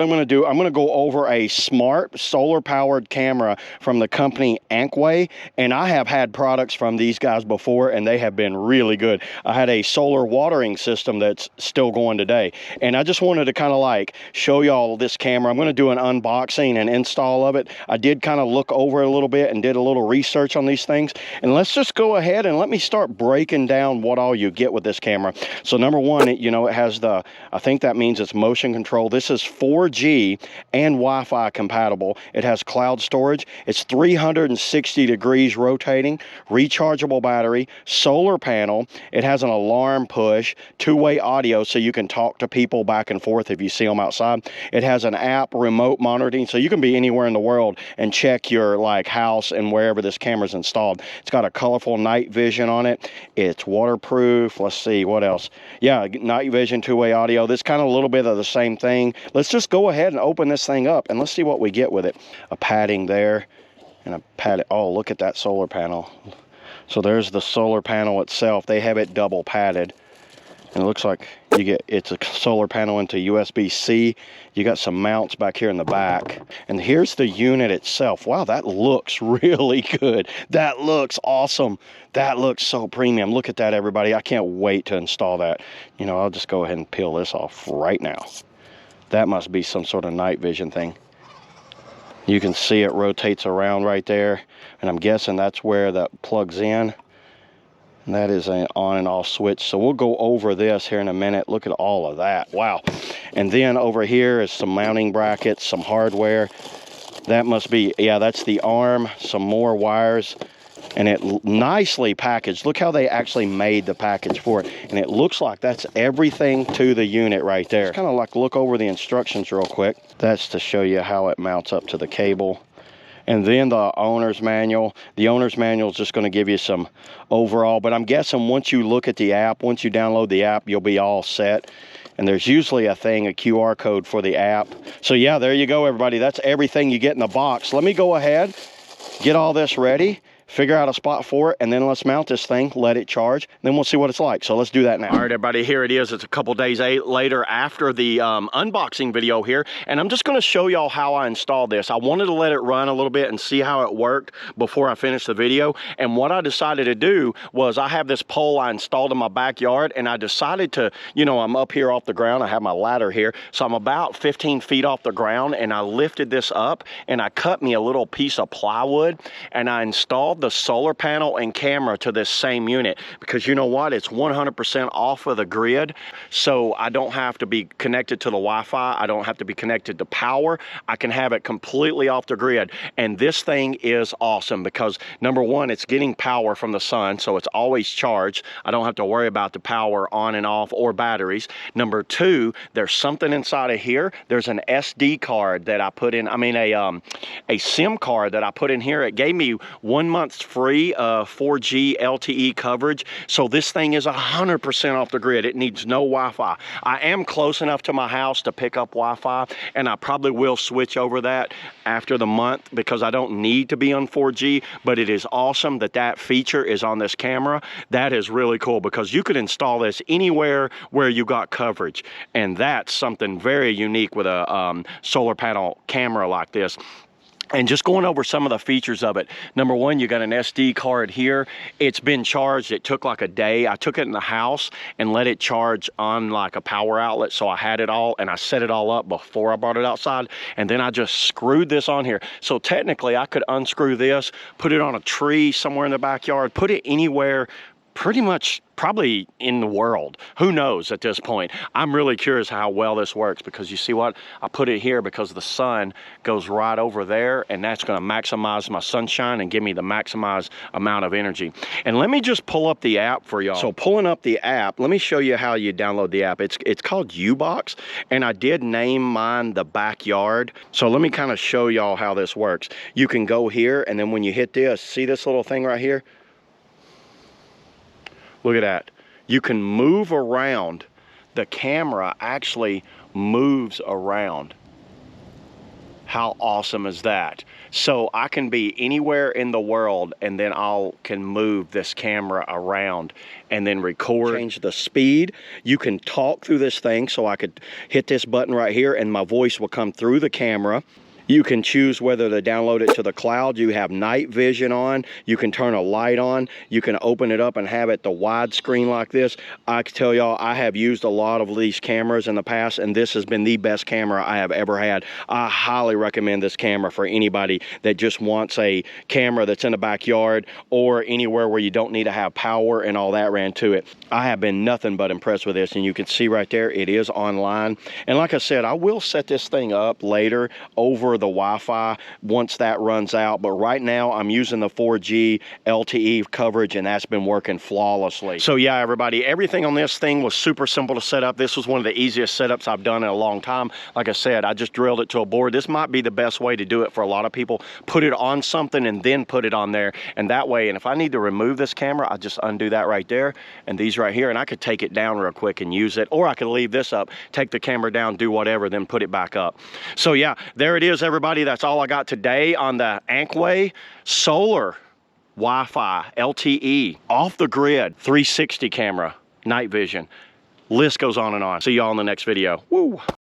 I'm going to do, I'm going to go over a smart solar powered camera from the company Ankway, and I have had products from these guys before and they have been really good. I had a solar watering system that's still going today, and I just wanted to kind of like show y'all this camera. I'm going to do an unboxing and install of it. I did kind of look over it a little bit and did a little research on these things, and let's just go ahead and let me start breaking down what all you get with this camera. So number one, it has the, I think that means it's motion control. This is 4G and Wi-Fi compatible. It has cloud storage. It's 360 degrees rotating, rechargeable battery, solar panel. It has an alarm push, two-way audio so you can talk to people back and forth if you see them outside. It has an app, remote monitoring, so you can be anywhere in the world and check your like house and wherever this camera's installed. It's got a colorful night vision on it. It's waterproof. Let's see what else. Yeah, night vision, two-way audio. This kind of a little bit of the same thing. Let's just go ahead and open this thing up and let's see what we get with it. A padding there and a pad. Oh, look at that solar panel. So there's the solar panel itself. They have it double padded, and it looks like you get, it's a solar panel into USB-C. You got some mounts back here in the back, and here's the unit itself. Wow, that looks really good. That looks awesome. That looks so premium. Look at that, everybody. I can't wait to install that. I'll just go ahead and peel this off right now. That must be some sort of night vision thing. You can see it rotates around right there, and I'm guessing that's where that plugs in. And that is an on and off switch. So we'll go over this here in a minute. Look at all of that. Wow. And then over here is some mounting brackets, some hardware. That must be, yeah, that's the arm, some more wires. And it nicely packaged. Look how they actually made the package for it. And it looks like that's everything to the unit right there. Just kind of like look over the instructions real quick. That's to show you how it mounts up to the cable. And then the owner's manual. The owner's manual is just going to give you some overall. But I'm guessing once you look at the app, once you download the app, you'll be all set. And there's usually a QR code for the app. So yeah, there you go, everybody. That's everything you get in the box. Let me go ahead, get all this ready, figure out a spot for it, and then let's mount this thing, let it charge, then we'll see what it's like. So let's do that now. All right, everybody, here it is. It's a couple days later after the unboxing video here, and I'm just gonna show y'all how I installed this. I wanted to let it run a little bit and see how it worked before I finished the video, and what I decided to do was I have this pole I installed in my backyard, and I decided to, I'm up here off the ground, I have my ladder here, so I'm about 15 feet off the ground, and I lifted this up, and I cut me a little piece of plywood, and I installed the solar panel and camera to this same unit, because you know what, it's 100% off of the grid, so I don't have to be connected to the Wi-Fi. I don't have to be connected to power. I can have it completely off the grid, and this thing is awesome because number one, it's getting power from the sun, so it's always charged. I don't have to worry about the power on and off or batteries. Number two, there's something inside of here. There's an SD card that I put in, a SIM card that I put in here. It gave me 1 month free 4G LTE coverage. So this thing is 100% off the grid. It needs no Wi-Fi. I am close enough to my house to pick up Wi-Fi, and I probably will switch over that after the month because I don't need to be on 4G, but it is awesome that that feature is on this camera. That is really cool because you could install this anywhere where you got coverage, and that's something very unique with a solar panel camera like this. And just going over some of the features of it. Number one, you got an SD card here. It's been charged. It took like a day. I took it in the house and let it charge on like a power outlet. So I had it all and I set it all up before I brought it outside. And then I just screwed this on here. So technically I could unscrew this, put it on a tree somewhere in the backyard, put it anywhere pretty much probably in the world. Who knows at this point? I'm really curious how well this works because you see what? I put it here because the sun goes right over there, and that's going to maximize my sunshine and give me the maximized amount of energy. And let me just pull up the app for y'all. So pulling up the app, let me show you how you download the app. It's called UBox, and I did name mine the backyard. So let me kind of show y'all how this works. You can go here, and then when you hit this, see this little thing right here? Look at that. You can move around. The camera actually moves around. How awesome is that? So I can be anywhere in the world, and then can move this camera around and then record. Change the speed. You can talk through this thing, so I could hit this button right here and my voice will come through the camera. You can choose whether to download it to the cloud. You have night vision on. You can turn a light on. You can open it up and have it the widescreen like this. I can tell y'all, I have used a lot of these cameras in the past, and this has been the best camera I have ever had. I highly recommend this camera for anybody that just wants a camera that's in the backyard or anywhere where you don't need to have power and all that ran to it. I have been nothing but impressed with this, and you can see right there, it is online. And like I said, I will set this thing up later over the Wi-Fi once that runs out, but right now I'm using the 4G LTE coverage, and that's been working flawlessly. So yeah, everybody, everything on this thing was super simple to set up. This was one of the easiest setups I've done in a long time. Like I said, I just drilled it to a board. This might be the best way to do it for a lot of people. Put it on something and then put it on there, and that way, and if I need to remove this camera, I just undo that right there and these right here, and I could take it down real quick and use it, or I could leave this up, take the camera down, do whatever, then put it back up. So yeah, there it is, everybody. That's all I got today on the Ankway Solar Wi-Fi LTE off the grid 360 camera, night vision. List goes on and on. See y'all in the next video. Woo!